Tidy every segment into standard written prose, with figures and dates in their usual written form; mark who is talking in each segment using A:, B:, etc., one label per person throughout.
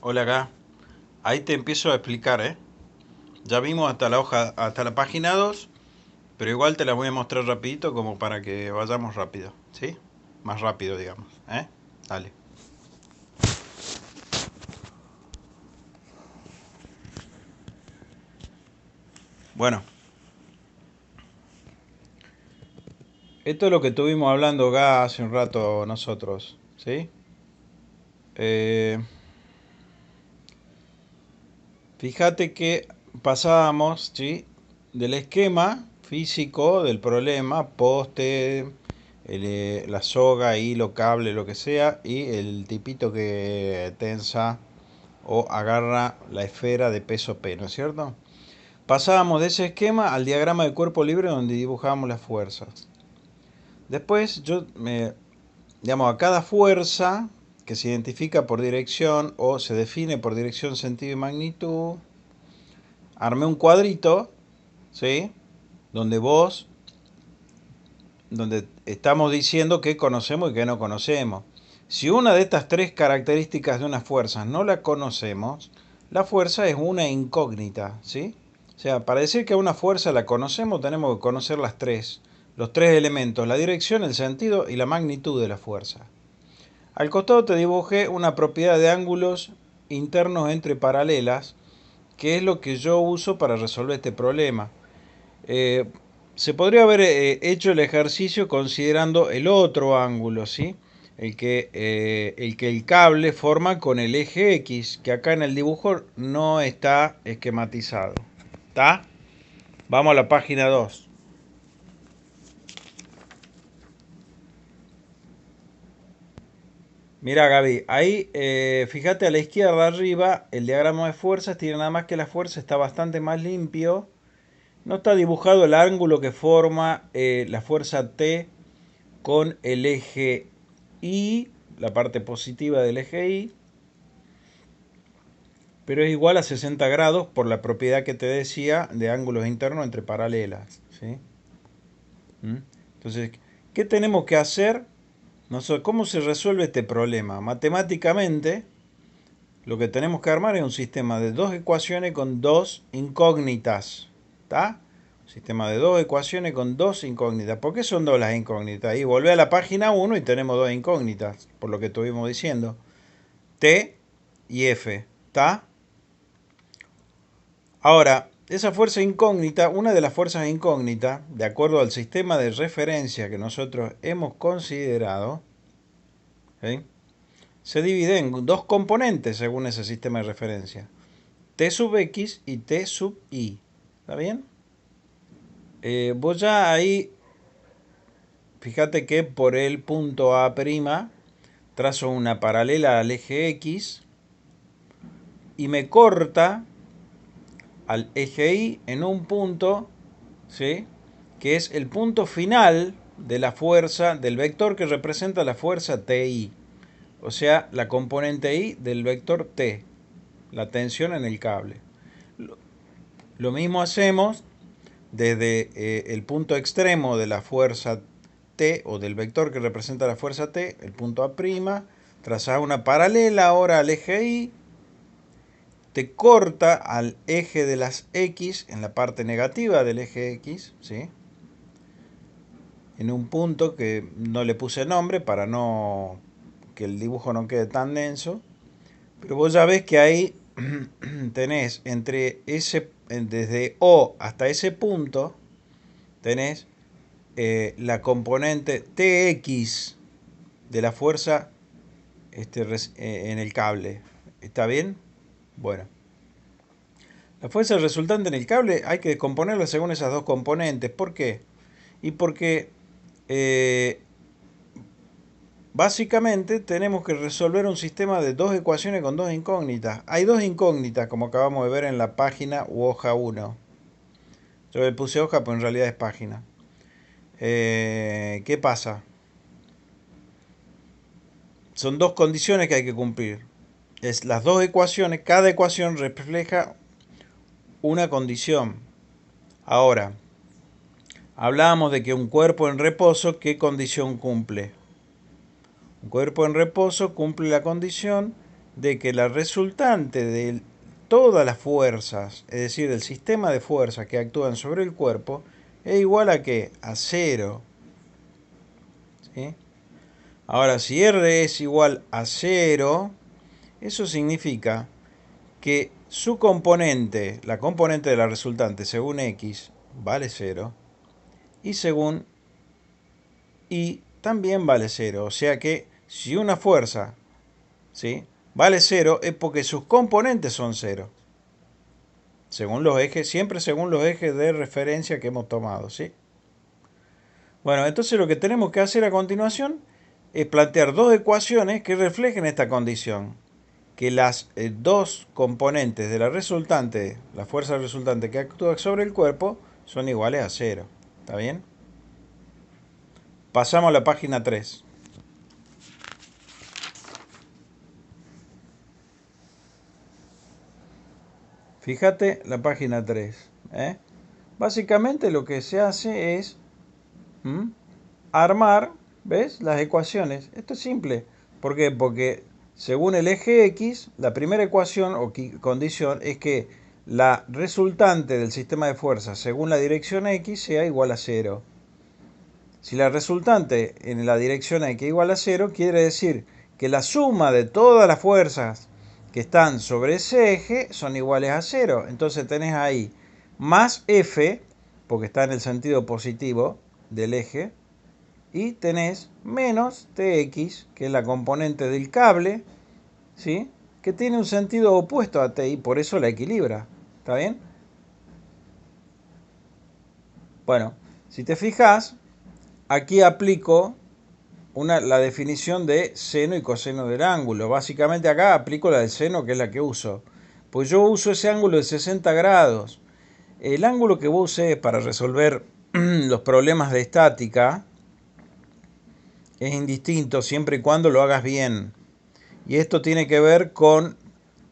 A: Hola acá. Ahí te empiezo a explicar, ¿eh? Ya vimos hasta la hoja, hasta la página 2, pero igual te la voy a mostrar rapidito como para que vayamos rápido, ¿sí? Más rápido, digamos, ¿eh? Dale. Bueno, esto es lo que estuvimos hablando acá hace un rato nosotros, ¿sí? Eh, Fíjate que pasábamos, ¿sí? Del esquema físico del problema, poste, la soga, hilo, cable, lo que sea, y el tipito que tensa o agarra la esfera de peso P, ¿no es cierto? Pasábamos de ese esquema al diagrama de cuerpo libre donde dibujábamos las fuerzas. Después digamos, a cada fuerza que se identifica por dirección o se define por dirección, sentido y magnitud, armé un cuadrito, ¿sí? Donde donde estamos diciendo qué conocemos y qué no conocemos. Si una de estas tres características de una fuerza no la conocemos, la fuerza es una incógnita, ¿sí? O sea, para decir que a una fuerza la conocemos, tenemos que conocer los tres elementos, la dirección, el sentido y la magnitud de la fuerza. Al costado te dibujé una propiedad de ángulos internos entre paralelas, que es lo que yo uso para resolver este problema. Eh, Se podría haber hecho el ejercicio considerando el otro ángulo, ¿sí? El cable forma con el eje X, que acá en el dibujo no está esquematizado. ¿Está? Vamos a la página 2. Mira, Gaby, ahí fíjate a la izquierda arriba, el diagrama de fuerzas tiene nada más que la fuerza está bastante más limpio. No está dibujado el ángulo que forma la fuerza T con el eje Y, la parte positiva del eje Y, pero es igual a 60 grados por la propiedad que te decía de ángulos internos entre paralelas, ¿sí? Entonces, ¿qué tenemos que hacer? ¿Cómo se resuelve este problema? Matemáticamente, lo que tenemos que armar es un sistema de dos ecuaciones con dos incógnitas, ¿está? Un sistema de dos ecuaciones con dos incógnitas. ¿Por qué son dos las incógnitas? Ahí volvé a la página 1 y tenemos dos incógnitas, por lo que estuvimos diciendo. T y F, ¿está? Ahora, esa fuerza incógnita, una de las fuerzas incógnitas, de acuerdo al sistema de referencia que nosotros hemos considerado, ¿sí? Se divide en dos componentes según ese sistema de referencia. T sub X y T sub Y. ¿Está bien? Vos ya ahí, fíjate que por el punto A', trazo una paralela al eje X y me corta al eje Y en un punto, ¿sí? Que es el punto final de la fuerza, del vector que representa la fuerza TI. O sea, la componente I del vector T, la tensión en el cable. Lo mismo hacemos desde el punto extremo de la fuerza T o del vector que representa la fuerza T, el punto A', trazar una paralela ahora al eje Y, te corta al eje de las X en la parte negativa del eje X, ¿sí? En un punto que no le puse nombre para no que el dibujo no quede tan denso, pero vos ya ves que ahí tenés desde O hasta ese punto, tenés la componente Tx de la fuerza en el cable. ¿Está bien? Bueno. La fuerza resultante en el cable hay que descomponerla según esas dos componentes. ¿Por qué? Y porque eh, básicamente tenemos que resolver un sistema de dos ecuaciones con dos incógnitas. Hay dos incógnitas, como acabamos de ver en la página u hoja 1. Yo le puse hoja, pero en realidad es página. ¿Qué pasa? Son dos condiciones que hay que cumplir. Es las dos ecuaciones, cada ecuación refleja una condición. Ahora, hablábamos de que un cuerpo en reposo, ¿qué condición cumple? Un cuerpo en reposo cumple la condición de que la resultante de todas las fuerzas, es decir, el sistema de fuerzas que actúan sobre el cuerpo, es igual a ¿qué? A cero. ¿Sí? Ahora, si R es igual a cero, eso significa que su componente, la componente de la resultante según X, vale cero, y según Y también vale cero. O sea que si una fuerza, ¿sí?, vale cero es porque sus componentes son cero. Según los ejes, siempre según los ejes de referencia que hemos tomado, ¿sí? Bueno, entonces lo que tenemos que hacer a continuación es plantear dos ecuaciones que reflejen esta condición. Que las dos componentes de la resultante, la fuerza resultante que actúa sobre el cuerpo, son iguales a cero. ¿Está bien? Pasamos a la página 3. Fíjate la página 3. Básicamente lo que se hace es armar, ¿ves?, las ecuaciones. Esto es simple. ¿Por qué? Porque según el eje X, la primera ecuación o condición es que la resultante del sistema de fuerzas según la dirección X sea igual a cero. Si la resultante en la dirección X es igual a cero, quiere decir que la suma de todas las fuerzas que están sobre ese eje son iguales a cero. Entonces tenés ahí más F, porque está en el sentido positivo del eje, y tenés menos Tx, que es la componente del cable, ¿sí?, que tiene un sentido opuesto a T y por eso la equilibra. ¿Está bien? Bueno, si te fijas, aquí aplico la definición de seno y coseno del ángulo. Básicamente acá aplico la del seno, que es la que uso. Pues yo uso ese ángulo de 60 grados. El ángulo que vos usé para resolver los problemas de estática es indistinto siempre y cuando lo hagas bien. Y esto tiene que ver con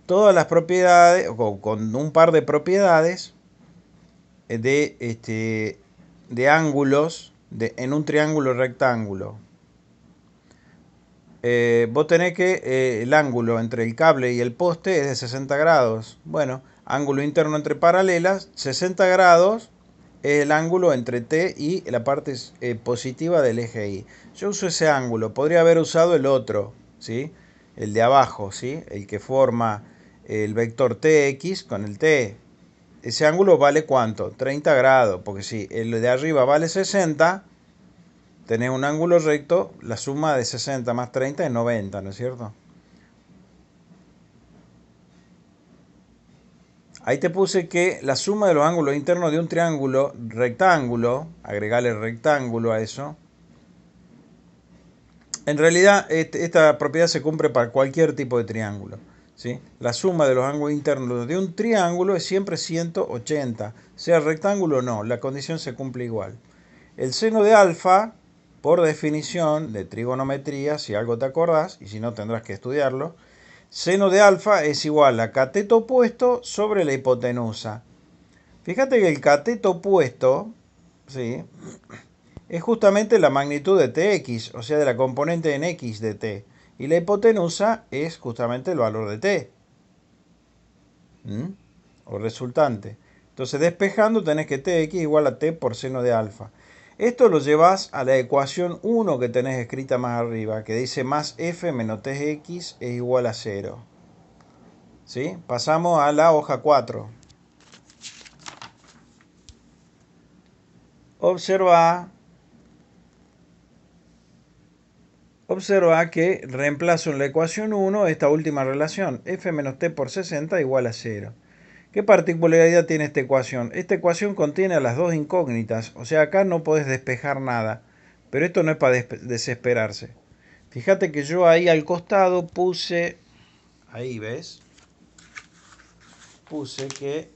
A: todas las propiedades, o con un par de propiedades de ángulos en un triángulo rectángulo. Vos tenés que el ángulo entre el cable y el poste es de 60 grados. Bueno, ángulo interno entre paralelas, 60 grados es el ángulo entre T y la parte positiva del eje Y. Yo uso ese ángulo, podría haber usado el otro, ¿sí?, el de abajo, ¿sí?, el que forma el vector Tx con el T. Ese ángulo vale ¿cuánto? 30 grados, porque si el de arriba vale 60, tenés un ángulo recto, la suma de 60 más 30 es 90, ¿no es cierto? Ahí te puse que la suma de los ángulos internos de un triángulo rectángulo, agregarle rectángulo a eso. En realidad, esta propiedad se cumple para cualquier tipo de triángulo, ¿sí? La suma de los ángulos internos de un triángulo es siempre 180, sea rectángulo o no, la condición se cumple igual. El seno de alfa, por definición de trigonometría, si algo te acordás, y si no tendrás que estudiarlo, seno de alfa es igual a cateto opuesto sobre la hipotenusa. Fíjate que el cateto opuesto, ¿sí?, es justamente la magnitud de Tx, o sea, de la componente en X de T. Y la hipotenusa es justamente el valor de T. O resultante. Entonces, despejando, tenés que Tx igual a T por seno de alfa. Esto lo llevas a la ecuación 1 que tenés escrita más arriba, que dice más F menos Tx es igual a 0. ¿Sí? Pasamos a la hoja 4. Observa que reemplazo en la ecuación 1 esta última relación, f menos t por 60 igual a 0. ¿Qué particularidad tiene esta ecuación? Esta ecuación contiene a las dos incógnitas, o sea, acá no podés despejar nada, pero esto no es para desesperarse. Fíjate que yo ahí al costado puse, ahí ves, puse que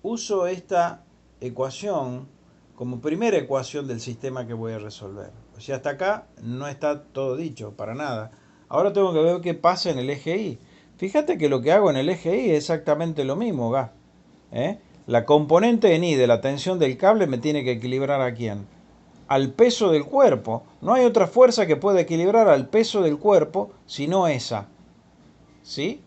A: uso esta ecuación como primera ecuación del sistema que voy a resolver. O sea, hasta acá no está todo dicho, para nada. Ahora tengo que ver qué pasa en el eje Y. Fíjate que lo que hago en el eje Y es exactamente lo mismo, ¿ga? La componente en Y de la tensión del cable me tiene que equilibrar ¿a quién? Al peso del cuerpo. No hay otra fuerza que pueda equilibrar al peso del cuerpo sino esa. ¿Sí?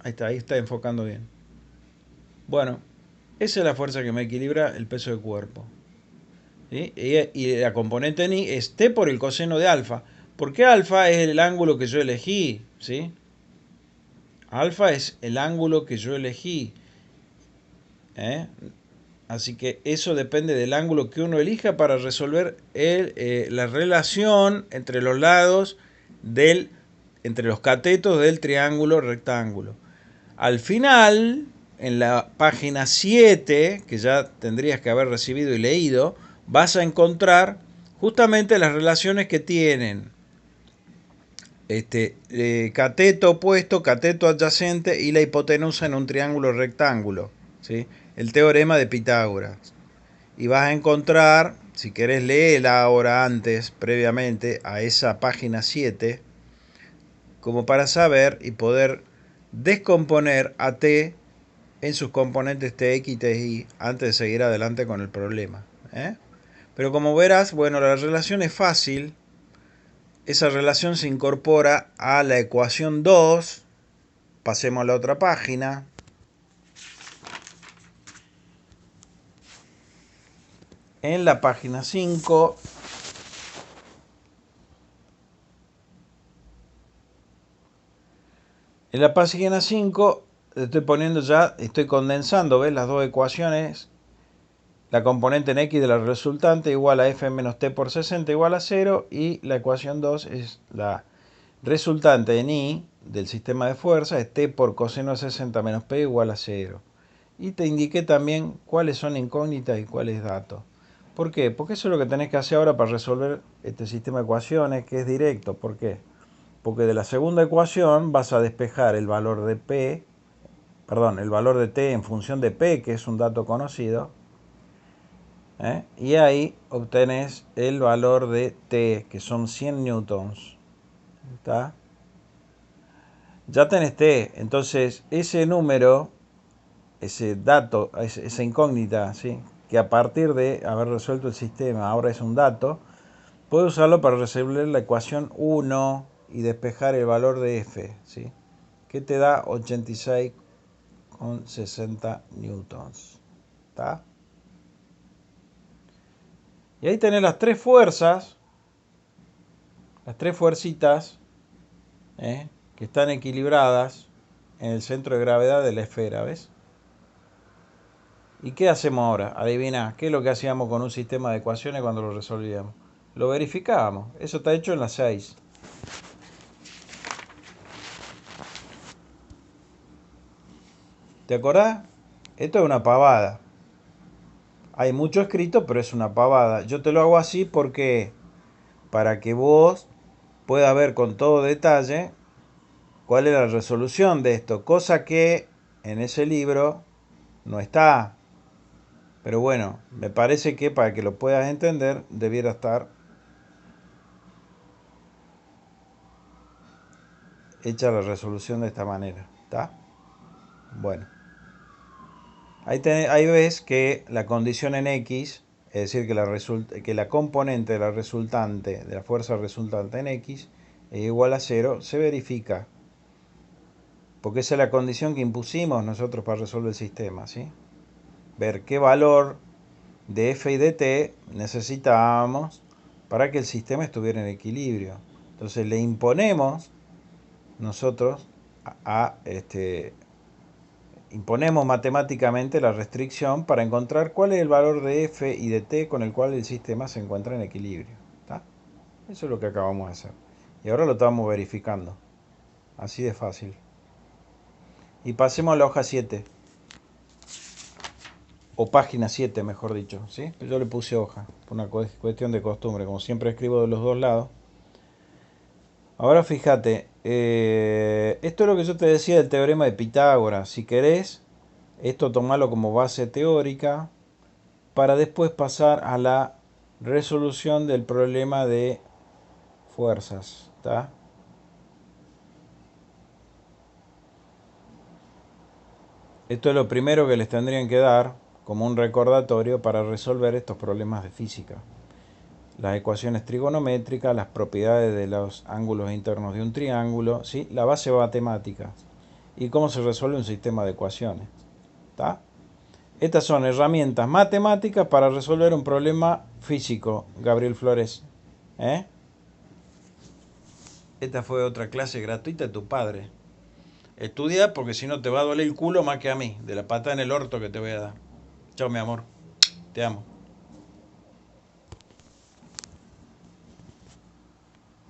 A: Ahí está enfocando bien. Bueno, esa es la fuerza que me equilibra el peso del cuerpo. ¿Sí? Y la componente ni es T por el coseno de alfa. Porque alfa es el ángulo que yo elegí. ¿Sí? Alfa es el ángulo que yo elegí. ¿Eh? Así que eso depende del ángulo que uno elija para resolver la relación entre los lados entre los catetos del triángulo rectángulo. Al final, en la página 7, que ya tendrías que haber recibido y leído, vas a encontrar justamente las relaciones que tienen cateto opuesto, cateto adyacente y la hipotenusa en un triángulo rectángulo. ¿Sí? El teorema de Pitágoras. Y vas a encontrar, si querés leerla ahora antes, previamente, a esa página 7, como para saber y poder descomponer a T en sus componentes Tx y Ti antes de seguir adelante con el problema. Pero como verás, bueno, la relación es fácil. Esa relación se incorpora a la ecuación 2. Pasemos a la otra página. En la página 5, en la página 5 estoy poniendo ya, estoy condensando, ¿ves? Las dos ecuaciones. La componente en X de la resultante igual a F menos T por 60 igual a 0. Y la ecuación 2 es la resultante en I del sistema de fuerza, es T por coseno de 60 menos P igual a 0. Y te indiqué también cuáles son incógnitas y cuáles datos. ¿Por qué? Porque eso es lo que tenés que hacer ahora para resolver este sistema de ecuaciones, que es directo. ¿Por qué? Porque de la segunda ecuación vas a despejar el valor de P, perdón, el valor de T en función de P, que es un dato conocido, y ahí obtenés el valor de T, que son 100 newtons. ¿Está? Ya tenés T, entonces ese número, ese dato, esa incógnita, ¿sí? Que a partir de haber resuelto el sistema ahora es un dato, puedes usarlo para resolver la ecuación 1 y despejar el valor de F, ¿sí? Que te da 86,60 newtons. ¿Está? Y ahí tenés las tres fuerzas, las tres fuercitas, que están equilibradas en el centro de gravedad de la esfera, ¿ves? ¿Y qué hacemos ahora? Adivina, ¿qué es lo que hacíamos con un sistema de ecuaciones cuando lo resolvíamos? Lo verificábamos. Eso está hecho en las 6. ¿Te acordás? Esto es una pavada. Hay mucho escrito, pero es una pavada. Yo te lo hago así porque para que vos puedas ver con todo detalle cuál es la resolución de esto, cosa que en ese libro no está. Pero bueno, me parece que para que lo puedas entender debiera estar hecha la resolución de esta manera. ¿Está? Bueno, ahí ves que la condición en X, es decir, que la componente de la resultante, de la fuerza resultante en X, es igual a 0, se verifica. Porque esa es la condición que impusimos nosotros para resolver el sistema, ¿sí? Ver qué valor de F y de T necesitábamos para que el sistema estuviera en equilibrio. Entonces le imponemos nosotros imponemos matemáticamente la restricción para encontrar cuál es el valor de F y de T con el cual el sistema se encuentra en equilibrio. ¿Está? Eso es lo que acabamos de hacer. Y ahora lo estamos verificando. Así de fácil. Y pasemos a la hoja 7. O página 7, mejor dicho. ¿Sí? Yo le puse hoja. Por una cuestión de costumbre. Como siempre escribo de los dos lados. Ahora fíjate. Esto es lo que yo te decía del teorema de Pitágoras. Si querés, esto tomalo como base teórica para después pasar a la resolución del problema de fuerzas. ¿Está? Esto es lo primero que les tendrían que dar como un recordatorio para resolver estos problemas de física. las ecuaciones trigonométricas, las propiedades de los ángulos internos de un triángulo, ¿sí? La base matemática y cómo se resuelve un sistema de ecuaciones. ¿Está? Estas son herramientas matemáticas para resolver un problema físico, Gabriel Flores. ¿Eh? Esta fue otra clase gratuita de tu padre. Estudia porque si no te va a doler el culo más que a mí, de la patada en el orto que te voy a dar. Chao, mi amor. Te amo.